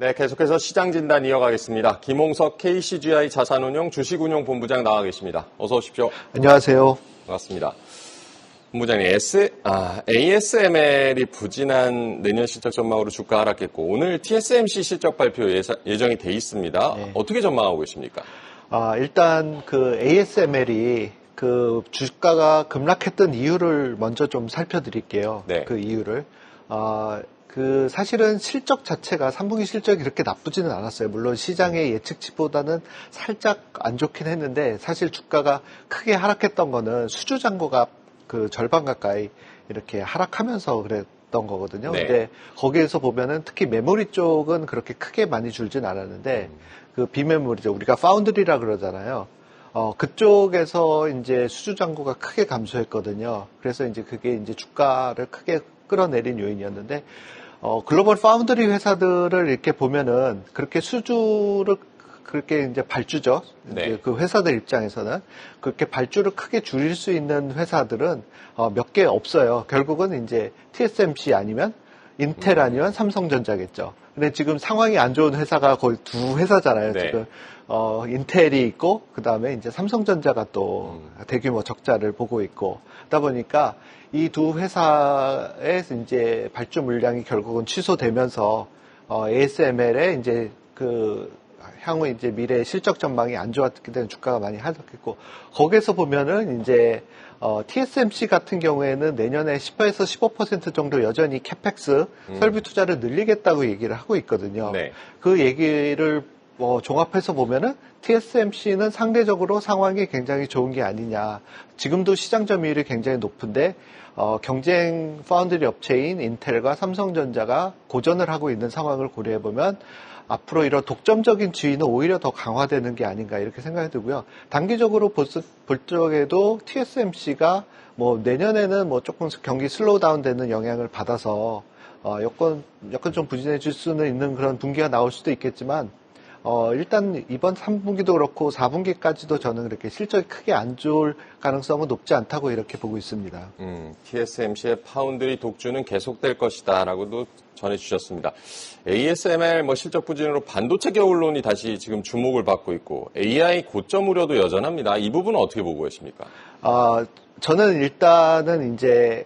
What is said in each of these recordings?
네, 계속해서 시장 진단 이어가겠습니다. 김홍석 KCGI 자산운용 주식운용본부장 나와 계십니다. 어서 오십시오. 안녕하세요. 반갑습니다. 본부장님, ASML이 부진한 내년 실적 전망으로 주가 하락했고 오늘 TSMC 실적 발표 예정이 돼 있습니다. 네. 어떻게 전망하고 계십니까? 일단 그 ASML이 그 주가가 급락했던 이유를 먼저 좀 살펴드릴게요. 네. 그 이유를. 그 사실은 실적 자체가 3분기 실적이 그렇게 나쁘지는 않았어요. 물론 시장의 예측치보다는 살짝 안 좋긴 했는데 사실 주가가 크게 하락했던 거는 수주 잔고가 그 절반 가까이 이렇게 하락하면서 그랬던 거거든요. 네. 근데 거기에서 보면은 특히 메모리 쪽은 그렇게 크게 많이 줄진 않았는데 그 비메모리죠. 우리가 파운드리라 그러잖아요. 그쪽에서 이제 수주 잔고가 크게 감소했거든요. 그래서 이제 그게 이제 주가를 크게 끌어내린 요인이었는데 글로벌 파운드리 회사들을 이렇게 보면은 그렇게 수주를 그렇게 이제 발주죠. 네. 이제 그 회사들 입장에서는 그렇게 발주를 크게 줄일 수 있는 회사들은 몇 개 없어요. 결국은 이제 TSMC 아니면 인텔 아니면 삼성전자겠죠. 근데 지금 상황이 안 좋은 회사가 거의 두 회사잖아요. 네. 지금 인텔이 있고 그 다음에 이제 삼성전자가 또 대규모 적자를 보고 있고 그러다 보니까 이 두 회사의 이제 발주 물량이 결국은 취소되면서 ASML의 이제 그 향후 이제 미래 실적 전망이 안 좋았기 때문에 주가가 많이 하락했고 거기에서 보면은 이제 TSMC 같은 경우에는 내년에 10%에서 15% 정도 여전히 캐펙스 설비 투자를 늘리겠다고 얘기를 하고 있거든요. 네. 그 얘기를 종합해서 보면은 TSMC는 상대적으로 상황이 굉장히 좋은 게 아니냐. 지금도 시장 점유율이 굉장히 높은데 경쟁 파운드리 업체인 인텔과 삼성전자가 고전을 하고 있는 상황을 고려해 보면 앞으로 이런 독점적인 지위는 오히려 더 강화되는 게 아닌가 이렇게 생각이 들고요. 단기적으로 볼 적에도 TSMC가 뭐 내년에는 뭐 조금 경기 슬로우 다운 되는 영향을 받아서 약간 좀 부진해질 수는 있는 그런 분기가 나올 수도 있겠지만 일단 이번 3분기도 그렇고 4분기까지도 저는 그렇게 실적이 크게 안 좋을 가능성은 높지 않다고 이렇게 보고 있습니다. TSMC의 파운드리 독주는 계속될 것이다라고도 전해주셨습니다. ASML 실적 부진으로 반도체 겨울론이 다시 지금 주목을 받고 있고 AI 고점 우려도 여전합니다. 이 부분은 어떻게 보고 계십니까? 저는 일단은 이제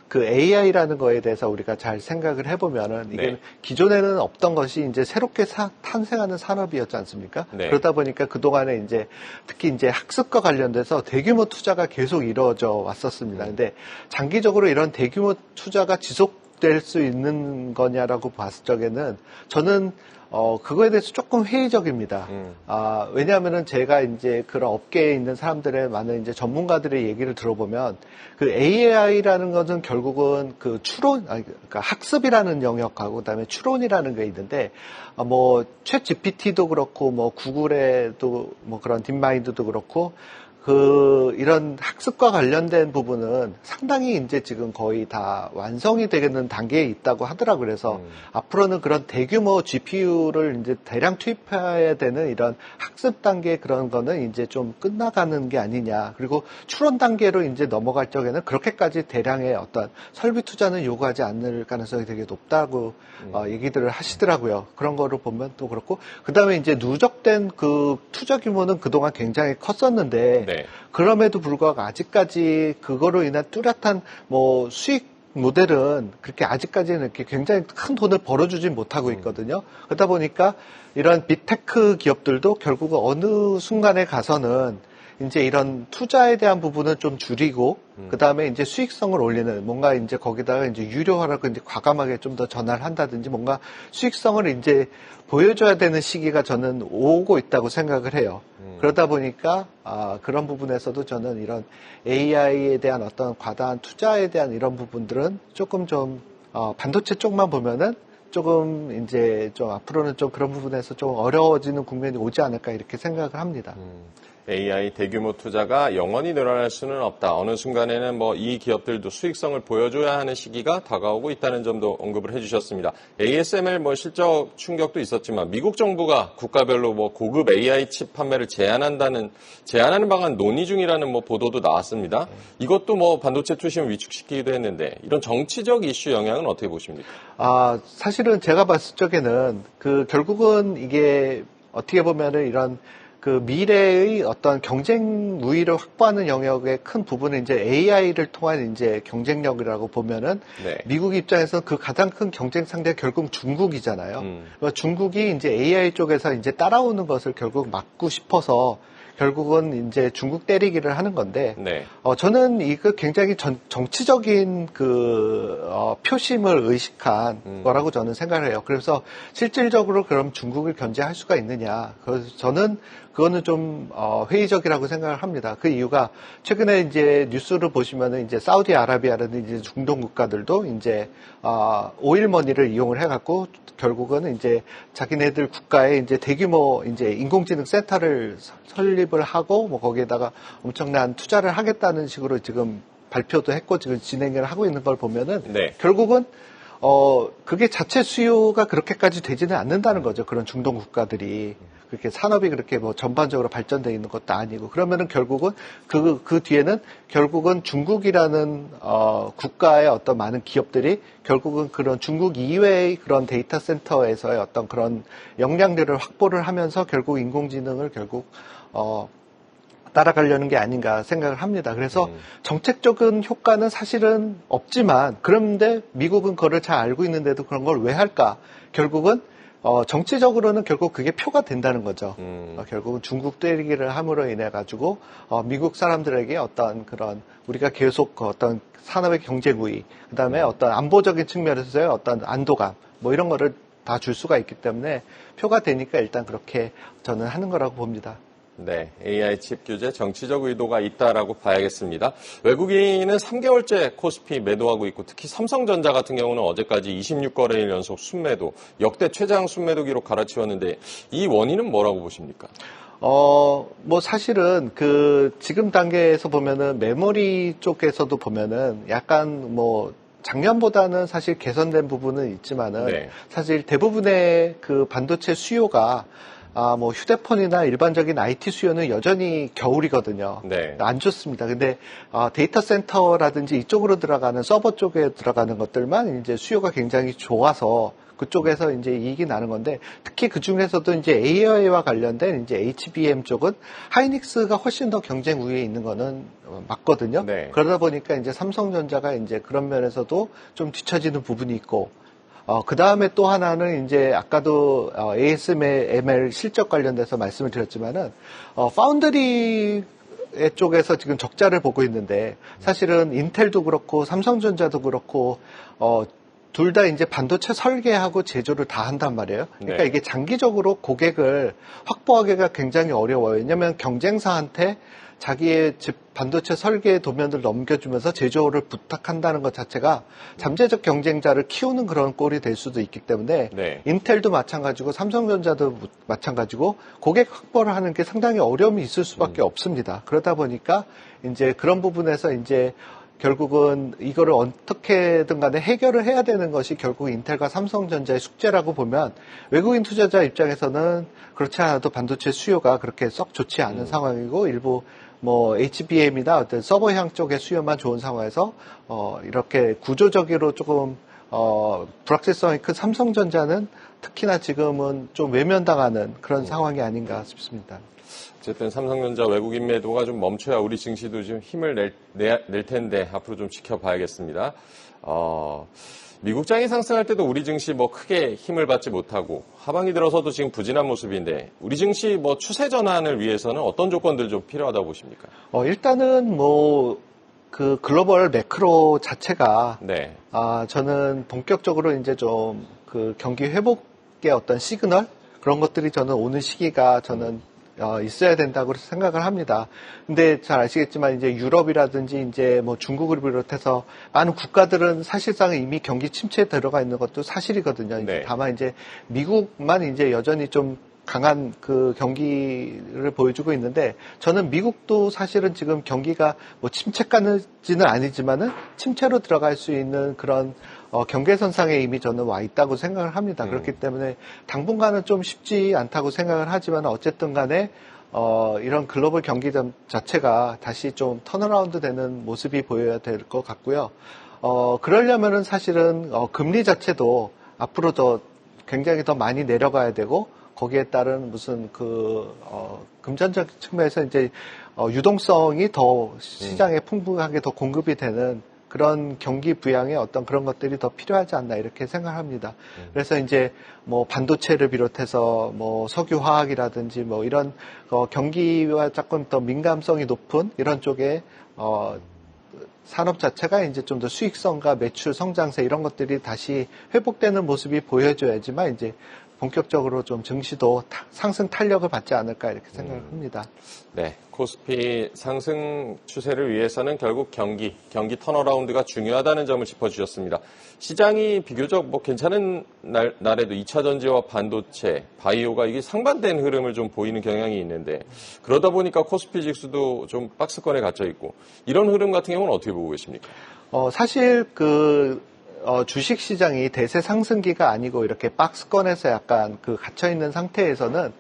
그 AI라는 거에 대해서 우리가 잘 생각을 해보면은 이게 네. 기존에는 없던 것이 이제 새롭게 탄생하는 산업이었지 않습니까? 네. 그러다 보니까 그동안에 이제 특히 이제 학습과 관련돼서 대규모 투자가 계속 이루어져 왔었습니다. 근데 장기적으로 이런 대규모 투자가 지속될 수 있는 거냐라고 봤을 적에는 저는 그거에 대해서 조금 회의적입니다. 왜냐하면은 제가 이제 그런 업계에 있는 사람들의 많은 이제 전문가들의 얘기를 들어보면 그 AI라는 것은 결국은 그 그러니까 학습이라는 영역하고 그다음에 추론이라는 게 있는데 챗 GPT도 그렇고 구글에도 그런 딥마인드도 그렇고 이런 학습과 관련된 부분은 상당히 이제 지금 거의 다 완성이 되는 단계에 있다고 하더라고요. 그래서 앞으로는 그런 대규모 GPU를 이제 대량 투입해야 되는 이런 학습 단계 그런 거는 이제 좀 끝나가는 게 아니냐. 그리고 추론 단계로 이제 넘어갈 적에는 그렇게까지 대량의 어떤 설비 투자는 요구하지 않을 가능성이 되게 높다고 얘기들을 하시더라고요. 그런 거를 보면 또 그렇고. 그 다음에 이제 누적된 그 투자 규모는 그동안 굉장히 컸었는데 네. 그럼에도 불구하고 아직까지 그거로 인한 뚜렷한 수익 모델은 그렇게 아직까지는 이렇게 굉장히 큰 돈을 벌어주진 못하고 있거든요. 그러다 보니까 이런 빅테크 기업들도 결국은 어느 순간에 가서는 이제 이런 투자에 대한 부분은 좀 줄이고, 그 다음에 이제 수익성을 올리는, 뭔가 이제 거기다가 이제 유료화를 이제 과감하게 좀 더 전환을 한다든지 뭔가 수익성을 이제 보여줘야 되는 시기가 저는 오고 있다고 생각을 해요. 그러다 보니까, 그런 부분에서도 저는 이런 AI에 대한 어떤 과다한 투자에 대한 이런 부분들은 조금 좀, 반도체 쪽만 보면은 조금 이제 좀 앞으로는 좀 그런 부분에서 좀 어려워지는 국면이 오지 않을까 이렇게 생각을 합니다. AI 대규모 투자가 영원히 늘어날 수는 없다. 어느 순간에는 뭐 이 기업들도 수익성을 보여줘야 하는 시기가 다가오고 있다는 점도 언급을 해주셨습니다. ASML 뭐 실적 충격도 있었지만 미국 정부가 국가별로 뭐 고급 AI 칩 판매를 제한하는 방안 논의 중이라는 뭐 보도도 나왔습니다. 이것도 뭐 반도체 투심을 위축시키기도 했는데 이런 정치적 이슈 영향은 어떻게 보십니까? 사실은 제가 봤을 적에는 결국은 이게 어떻게 보면은 이런 미래의 어떤 경쟁 우위를 확보하는 영역의 큰 부분은 이제 AI를 통한 이제 경쟁력이라고 보면은 네. 미국 입장에서 가장 큰 경쟁 상대가 결국 중국이잖아요. 그러니까 중국이 이제 AI 쪽에서 이제 따라오는 것을 결국 막고 싶어서 결국은 이제 중국 때리기를 하는 건데, 네. 저는 이거 굉장히 정치적인 표심을 의식한 거라고 저는 생각을 해요. 그래서 실질적으로 그럼 중국을 견제할 수가 있느냐. 그래서 저는 그거는 좀 회의적이라고 생각을 합니다. 그 이유가 최근에 이제 뉴스를 보시면은 이제 사우디아라비아라는 이제 중동 국가들도 이제 오일 머니를 이용을 해갖고 결국은 이제 자기네들 국가에 이제 대규모 이제 인공지능 센터를 설립을 하고 뭐 거기에다가 엄청난 투자를 하겠다는 식으로 지금 발표도 했고 지금 진행을 하고 있는 걸 보면은 네. 결국은 그게 자체 수요가 그렇게까지 되지는 않는다는 거죠. 그런 중동 국가들이. 그렇게 산업이 그렇게 뭐 전반적으로 발전되어 있는 것도 아니고 그러면은 결국은 그 뒤에는 결국은 중국이라는 국가의 어떤 많은 기업들이 결국은 그런 중국 이외의 그런 데이터 센터에서의 어떤 그런 역량들을 확보를 하면서 결국 인공지능을 결국 따라가려는 게 아닌가 생각을 합니다. 그래서 정책적인 효과는 사실은 없지만 그런데 미국은 그걸 잘 알고 있는데도 그런 걸 왜 할까? 결국은 정치적으로는 결국 그게 표가 된다는 거죠. 결국은 중국 때리기를 함으로 인해 가지고 미국 사람들에게 어떤 그런 우리가 계속 어떤 산업의 경제 우위, 그다음에 어떤 안보적인 측면에서의 어떤 안도감, 뭐 이런 거를 다 줄 수가 있기 때문에 표가 되니까 일단 그렇게 저는 하는 거라고 봅니다. 네, AI 칩 규제 정치적 의도가 있다라고 봐야겠습니다. 외국인은 3개월째 코스피 매도하고 있고 특히 삼성전자 같은 경우는 어제까지 26거래일 연속 순매도, 역대 최장 순매도 기록 갈아치웠는데 이 원인은 뭐라고 보십니까? 뭐 사실은 지금 단계에서 보면은 메모리 쪽에서도 보면은 약간 뭐 작년보다는 사실 개선된 부분은 있지만은 네. 사실 대부분의 반도체 수요가 뭐 휴대폰이나 일반적인 IT 수요는 여전히 겨울이거든요. 네. 안 좋습니다. 근데 데이터 센터라든지 이쪽으로 들어가는 서버 쪽에 들어가는 것들만 이제 수요가 굉장히 좋아서 그쪽에서 이제 이익이 나는 건데 특히 그 중에서도 이제 AI와 관련된 이제 HBM 쪽은 하이닉스가 훨씬 더 경쟁 우위에 있는 거는 맞거든요. 네. 그러다 보니까 이제 삼성전자가 이제 그런 면에서도 좀 뒤처지는 부분이 있고 그 다음에 또 하나는 이제 아까도 ASML 실적 관련돼서 말씀을 드렸지만은 파운드리 쪽에서 지금 적자를 보고 있는데 사실은 인텔도 그렇고 삼성전자도 그렇고 둘 다 이제 반도체 설계하고 제조를 다 한단 말이에요. 그러니까 네. 이게 장기적으로 고객을 확보하기가 굉장히 어려워요. 왜냐하면 경쟁사한테 자기의 반도체 설계 도면을 넘겨주면서 제조를 부탁한다는 것 자체가 잠재적 경쟁자를 키우는 그런 꼴이 될 수도 있기 때문에 네. 인텔도 마찬가지고 삼성전자도 마찬가지고 고객 확보를 하는 게 상당히 어려움이 있을 수밖에 없습니다. 그러다 보니까 이제 그런 부분에서 이제 결국은 이거를 어떻게든 간에 해결을 해야 되는 것이 결국 인텔과 삼성전자의 숙제라고 보면 외국인 투자자 입장에서는 그렇지 않아도 반도체 수요가 그렇게 썩 좋지 않은 상황이고 일부 뭐 HBM이나 어떤 서버향 쪽의 수요만 좋은 상황에서 이렇게 구조적으로 조금 불확실성이 큰 삼성전자는 특히나 지금은 좀 외면당하는 그런 상황이 아닌가 싶습니다. 어쨌든 삼성전자 외국인 매도가 좀 멈춰야 우리 증시도 좀 힘을 낼 텐데 앞으로 좀 지켜봐야겠습니다. 미국장이 상승할 때도 우리 증시 뭐 크게 힘을 받지 못하고 하반기 들어서도 지금 부진한 모습인데 우리 증시 뭐 추세 전환을 위해서는 어떤 조건들 좀 필요하다고 보십니까? 일단은 뭐 글로벌 매크로 자체가 네. 저는 본격적으로 이제 좀 경기 회복의 어떤 시그널 그런 것들이 저는 오는 시기가 저는 있어야 된다고 생각을 합니다. 근데 잘 아시겠지만 이제 유럽이라든지 이제 뭐 중국을 비롯해서 많은 국가들은 사실상 이미 경기 침체에 들어가 있는 것도 사실이거든요. 네. 다만 이제 미국만 이제 여전히 좀 강한 그 경기를 보여주고 있는데 저는 미국도 사실은 지금 경기가 뭐 침체까지는 아니지만은 침체로 들어갈 수 있는 그런 경계선상에 이미 저는 와 있다고 생각을 합니다. 그렇기 때문에 당분간은 좀 쉽지 않다고 생각을 하지만 어쨌든 간에 이런 글로벌 경기 자체가 다시 좀 턴어라운드 되는 모습이 보여야 될 것 같고요. 그러려면은 사실은 금리 자체도 앞으로 더 굉장히 더 많이 내려가야 되고 거기에 따른 무슨 금전적 측면에서 이제 유동성이 더 시장에 풍부하게 더 공급이 되는 그런 경기 부양의 어떤 그런 것들이 더 필요하지 않나 이렇게 생각합니다. 그래서 이제 뭐 반도체를 비롯해서 뭐 석유화학이라든지 뭐 이런 경기와 조금 더 민감성이 높은 이런 쪽에 산업 자체가 이제 좀 더 수익성과 매출 성장세 이런 것들이 다시 회복되는 모습이 보여줘야지만 이제 본격적으로 좀 증시도 상승 탄력을 받지 않을까 이렇게 생각을 합니다. 네, 코스피 상승 추세를 위해서는 결국 경기 턴어라운드가 중요하다는 점을 짚어주셨습니다. 시장이 비교적 뭐 괜찮은 날에도 2차 전지와 반도체, 바이오가 이게 상반된 흐름을 좀 보이는 경향이 있는데 그러다 보니까 코스피 지수도 좀 박스권에 갇혀 있고 이런 흐름 같은 경우는 어떻게 보고 계십니까? 사실 주식 시장이 대세 상승기가 아니고 이렇게 박스권에서 약간 갇혀있는 상태에서는,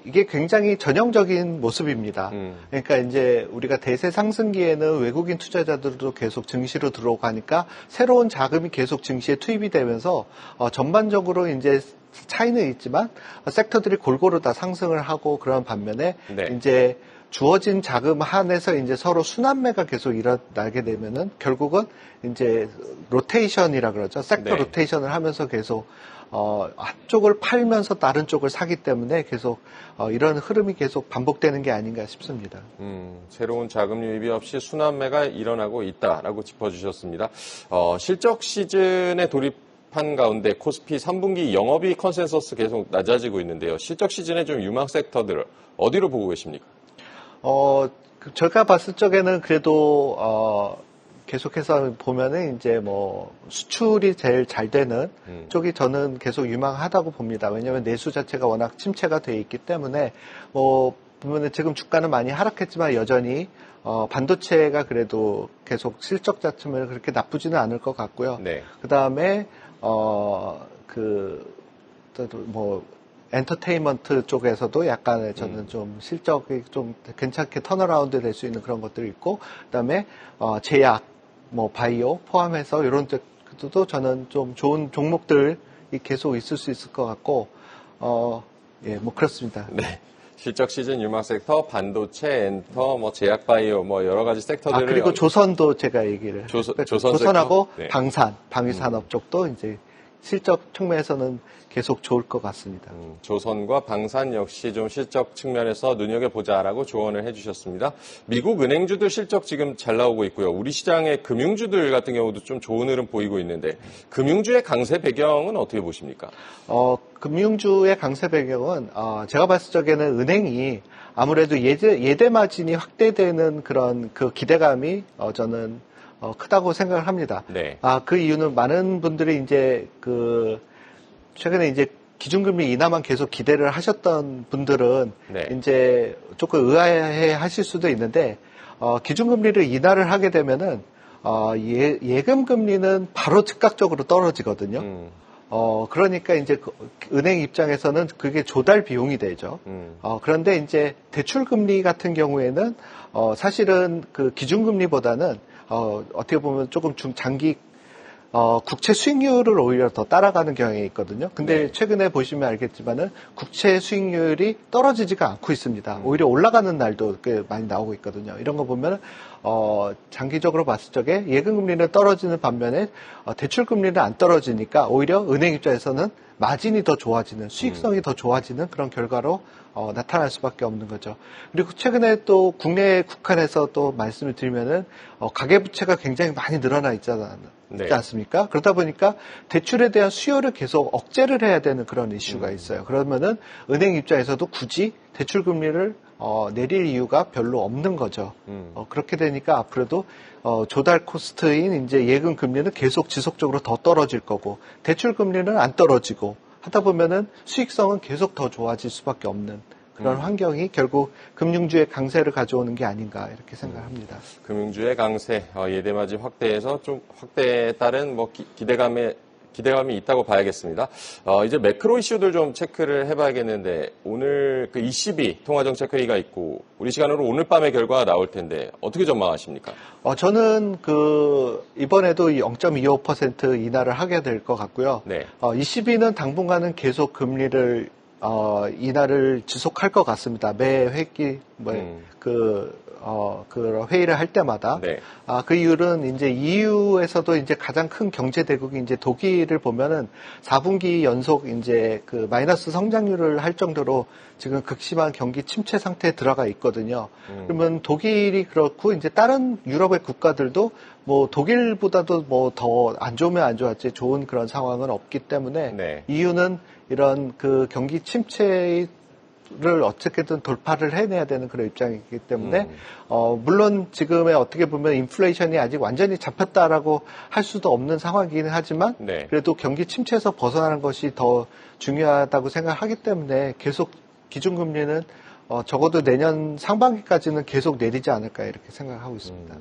이게 굉장히 전형적인 모습입니다. 그러니까 이제 우리가 대세 상승기에는 외국인 투자자들도 계속 증시로 들어오고 하니까 새로운 자금이 계속 증시에 투입이 되면서, 전반적으로 이제 차이는 있지만 섹터들이 골고루 다 상승을 하고 그런 반면에 네. 이제 주어진 자금 한에서 이제 서로 순환매가 계속 일어나게 되면은 결국은 이제 로테이션이라 그러죠. 섹터 네. 로테이션을 하면서 계속 한쪽을 팔면서 다른 쪽을 사기 때문에 계속 이런 흐름이 계속 반복되는 게 아닌가 싶습니다. 새로운 자금 유입이 없이 순환매가 일어나고 있다라고 짚어주셨습니다. 실적 시즌에 돌입한 가운데 코스피 3분기 영업이익 컨센서스 계속 낮아지고 있는데요. 실적 시즌에 좀 유망 섹터들 어디로 보고 계십니까? 제가 봤을 적에는 그래도, 계속해서 보면은 이제 뭐 수출이 제일 잘 되는 쪽이 저는 계속 유망하다고 봅니다. 왜냐하면 내수 자체가 워낙 침체가 돼 있기 때문에 뭐 보면은 지금 주가는 많이 하락했지만 여전히 반도체가 그래도 계속 실적 자체는 그렇게 나쁘지는 않을 것 같고요. 네. 그 다음에 엔터테인먼트 쪽에서도 약간의 저는 좀 실적이 좀 괜찮게 턴어라운드 될 수 있는 그런 것들이 있고, 그다음에 제약, 뭐 바이오 포함해서 이런 쪽도 저는 좀 좋은 종목들이 계속 있을 수 있을 것 같고, 예, 뭐 그렇습니다. 네. 실적 시즌 유망 섹터, 반도체, 엔터, 뭐 제약 바이오, 뭐 여러 가지 섹터들을 그리고 조선도 제가 얘기를 조선하고 네. 방위산업 쪽도 이제 실적 측면에서는 계속 좋을 것 같습니다. 조선과 방산 역시 좀 실적 측면에서 눈여겨보자라고 조언을 해주셨습니다. 미국 은행주들 실적 지금 잘 나오고 있고요. 우리 시장의 금융주들 같은 경우도 좀 좋은 흐름 보이고 있는데 금융주의 강세 배경은 어떻게 보십니까? 금융주의 강세 배경은 제가 봤을 적에는 은행이 아무래도 예대 마진이 확대되는 그런 기대감이 저는 크다고 생각을 합니다. 네. 그 이유는 많은 분들이 이제 최근에 이제 기준금리 인하만 계속 기대를 하셨던 분들은 네. 이제 조금 의아해 하실 수도 있는데, 기준금리를 인하를 하게 되면은, 예금 금리는 바로 즉각적으로 떨어지거든요. 그러니까 이제 은행 입장에서는 그게 조달 비용이 되죠. 그런데 이제 대출금리 같은 경우에는, 사실은 기준금리보다는 어떻게 보면 조금 장기 국채 수익률을 오히려 더 따라가는 경향이 있거든요. 근데 네. 최근에 보시면 알겠지만은 국채 수익률이 떨어지지가 않고 있습니다. 오히려 올라가는 날도 꽤 많이 나오고 있거든요. 이런 거 보면 장기적으로 봤을 적에 예금 금리는 떨어지는 반면에 대출 금리는 안 떨어지니까 오히려 은행 입장에서는 마진이 더 좋아지는, 수익성이 더 좋아지는 그런 결과로 나타날 수밖에 없는 거죠. 그리고 최근에 또 국내 국한에서 또 말씀을 드리면은 가계부채가 굉장히 많이 늘어나 있지 않습니까? 그러다 보니까 대출에 대한 수요를 계속 억제를 해야 되는 그런 이슈가 있어요. 그러면은 은행 입장에서도 굳이 대출 금리를 내릴 이유가 별로 없는 거죠. 그렇게 되니까 앞으로도 조달 코스트인 이제 예금 금리는 계속 지속적으로 더 떨어질 거고 대출 금리는 안 떨어지고 하다 보면은 수익성은 계속 더 좋아질 수밖에 없는 그런 환경이 결국 금융주의 강세를 가져오는 게 아닌가 이렇게 생각합니다. 금융주의 강세, 예대마진 확대에서 좀 확대에 따른 뭐 기대감이 있다고 봐야겠습니다. 이제 매크로 이슈들 좀 체크를 해봐야겠는데 오늘 그 ECB 통화정책회의가 있고 우리 시간으로 오늘 밤에 결과가 나올 텐데 어떻게 전망하십니까? 저는 이번에도 0.25% 인하를 하게 될 것 같고요. 네. ECB는 당분간은 계속 금리를 인하를 지속할 것 같습니다. 매 회기 그 회의를 할 때마다. 네. 그 이유는 이제 EU에서도 이제 가장 큰 경제 대국이 이제 독일을 보면은 4분기 연속 이제 그 마이너스 성장률을 할 정도로 지금 극심한 경기 침체 상태에 들어가 있거든요. 그러면 독일이 그렇고 이제 다른 유럽의 국가들도 뭐 독일보다도 뭐 더 안 좋으면 안 좋았지 좋은 그런 상황은 없기 때문에 네. EU는 이런 그 경기 침체를 어떻게든 돌파를 해내야 되는 그런 입장이기 때문에 물론 지금의 어떻게 보면 인플레이션이 아직 완전히 잡혔다라고 할 수도 없는 상황이긴 하지만 네. 그래도 경기 침체에서 벗어나는 것이 더 중요하다고 생각하기 때문에 계속 기준금리는 적어도 내년 상반기까지는 계속 내리지 않을까 이렇게 생각하고 있습니다.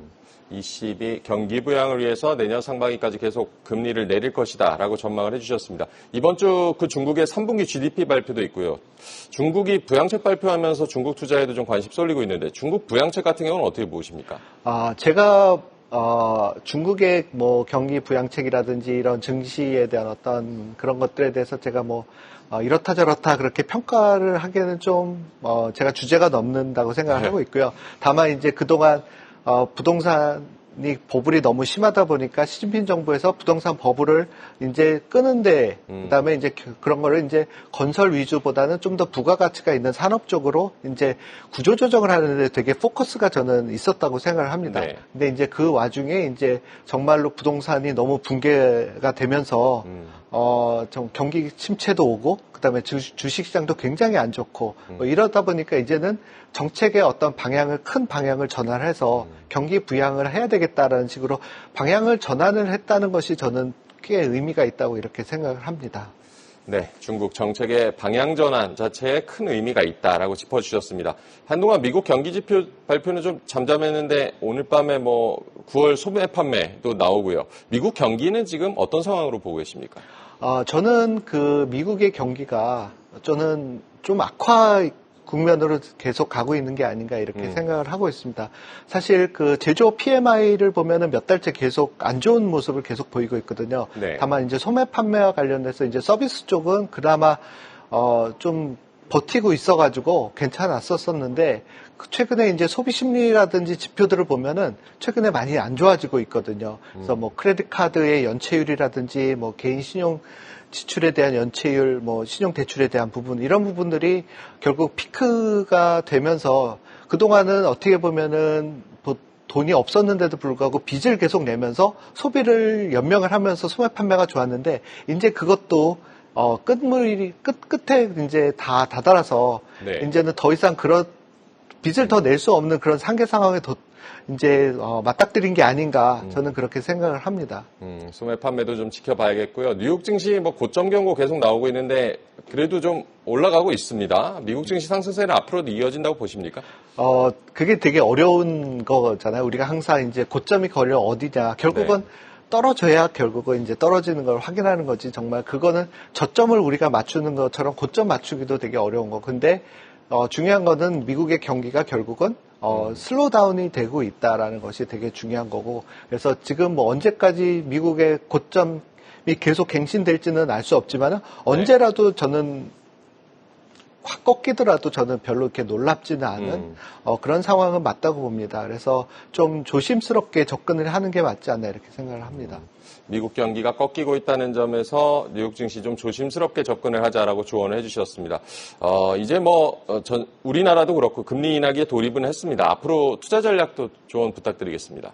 ECB 경기 부양을 위해서 내년 상반기까지 계속 금리를 내릴 것이다라고 전망을 해주셨습니다. 이번 주 그 중국의 3분기 GDP 발표도 있고요. 중국이 부양책 발표하면서 중국 투자에도 좀 관심 쏠리고 있는데 중국 부양책 같은 경우는 어떻게 보십니까? 제가 중국의 뭐 경기 부양책이라든지 이런 증시에 대한 어떤 그런 것들에 대해서 제가 뭐 이렇다 저렇다 그렇게 평가를 하기에는 좀 제가 주제가 넘는다고 생각을 하고 있고요. 다만 이제 그동안 부동산이 버블이 너무 심하다 보니까 시진핑 정부에서 부동산 버블을 이제 끄는데, 그다음에 이제 그런 거를 이제 건설 위주보다는 좀 더 부가가치가 있는 산업 쪽으로 이제 구조조정을 하는데 되게 포커스가 저는 있었다고 생각을 합니다. 네. 근데 이제 그 와중에 이제 정말로 부동산이 너무 붕괴가 되면서, 좀 경기 침체도 오고, 그다음에 주식시장도 굉장히 안 좋고, 뭐 이러다 보니까 이제는 정책의 어떤 큰 방향을 전환해서 경기 부양을 해야 되겠다라는 식으로 방향을 전환을 했다는 것이 저는 꽤 의미가 있다고 이렇게 생각을 합니다. 네, 중국 정책의 방향 전환 자체에 큰 의미가 있다라고 짚어주셨습니다. 한동안 미국 경기 지표 발표는 좀 잠잠했는데 오늘 밤에 뭐 9월 소매 판매도 나오고요. 미국 경기는 지금 어떤 상황으로 보고 계십니까? 저는 그 미국의 경기가 저는 좀 악화 국면으로 계속 가고 있는 게 아닌가 이렇게 생각을 하고 있습니다. 사실 그 제조업 PMI를 보면은 몇 달째 계속 안 좋은 모습을 계속 보이고 있거든요. 네. 다만 이제 소매 판매와 관련돼서 이제 서비스 쪽은 그나마 좀 버티고 있어가지고 괜찮았었는데 최근에 이제 소비 심리라든지 지표들을 보면은 최근에 많이 안 좋아지고 있거든요. 그래서 뭐 크레딧 카드의 연체율이라든지 뭐 개인 신용 지출에 대한 연체율, 뭐 신용 대출에 대한 부분 이런 부분들이 결국 피크가 되면서 그동안은 어떻게 보면은 돈이 없었는데도 불구하고 빚을 계속 내면서 소비를 연명을 하면서 소매 판매가 좋았는데 이제 그것도 끝에 이제 다 다다라서 네. 이제는 더 이상 그런 빚을 더 낼 수 없는 그런 상계 상황에 이제 맞닥뜨린 게 아닌가 저는 그렇게 생각을 합니다. 소매 판매도 좀 지켜봐야겠고요. 뉴욕 증시 뭐 고점 경고 계속 나오고 있는데 그래도 좀 올라가고 있습니다. 미국 증시 상승세는 앞으로도 이어진다고 보십니까? 그게 되게 어려운 거잖아요. 우리가 항상 이제 고점이 걸려 어디냐. 결국은 떨어져야 결국은 이제 떨어지는 걸 확인하는 거지. 정말 그거는 저점을 우리가 맞추는 것처럼 고점 맞추기도 되게 어려운 거. 근데 중요한 거는 미국의 경기가 결국은 슬로우 다운이 되고 있다라는 것이 되게 중요한 거고, 그래서 지금 뭐 언제까지 미국의 고점이 계속 갱신될지는 알 수 없지만은 언제라도 저는 확 꺾이더라도 저는 별로 이렇게 놀랍지는 않은 그런 상황은 맞다고 봅니다. 그래서 좀 조심스럽게 접근을 하는 게 맞지 않나 이렇게 생각을 합니다. 미국 경기가 꺾이고 있다는 점에서 뉴욕 증시 좀 조심스럽게 접근을 하자라고 조언을 해주셨습니다. 이제 우리나라도 그렇고 금리 인하기에 돌입은 했습니다. 앞으로 투자 전략도 조언 부탁드리겠습니다.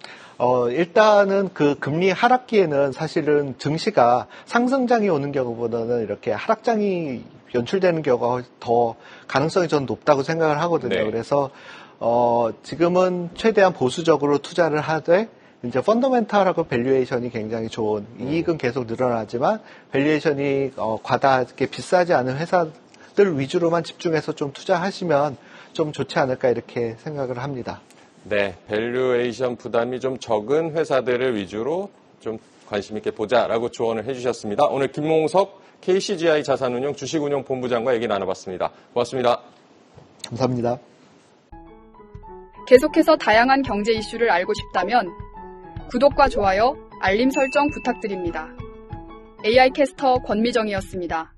일단은 그 금리 하락기에는 사실은 증시가 상승장이 오는 경우보다는 이렇게 하락장이 연출되는 경우가 더 가능성이 전 높다고 생각을 하거든요. 네. 그래서 지금은 최대한 보수적으로 투자를 하되 이제 펀더멘탈하고 밸류에이션이 굉장히 좋은, 이익은 계속 늘어나지만 밸류에이션이 과다하게 비싸지 않은 회사들 위주로만 집중해서 좀 투자하시면 좀 좋지 않을까 이렇게 생각을 합니다. 네, 밸류에이션 부담이 좀 적은 회사들을 위주로 좀 관심 있게 보자라고 조언을 해주셨습니다. 오늘 김몽석 KCGI 자산운용 주식운용본부장과 얘기 나눠봤습니다. 고맙습니다. 감사합니다. 계속해서 다양한 경제 이슈를 알고 싶다면 구독과 좋아요, 알림 설정 부탁드립니다. AI 캐스터 권미정이었습니다.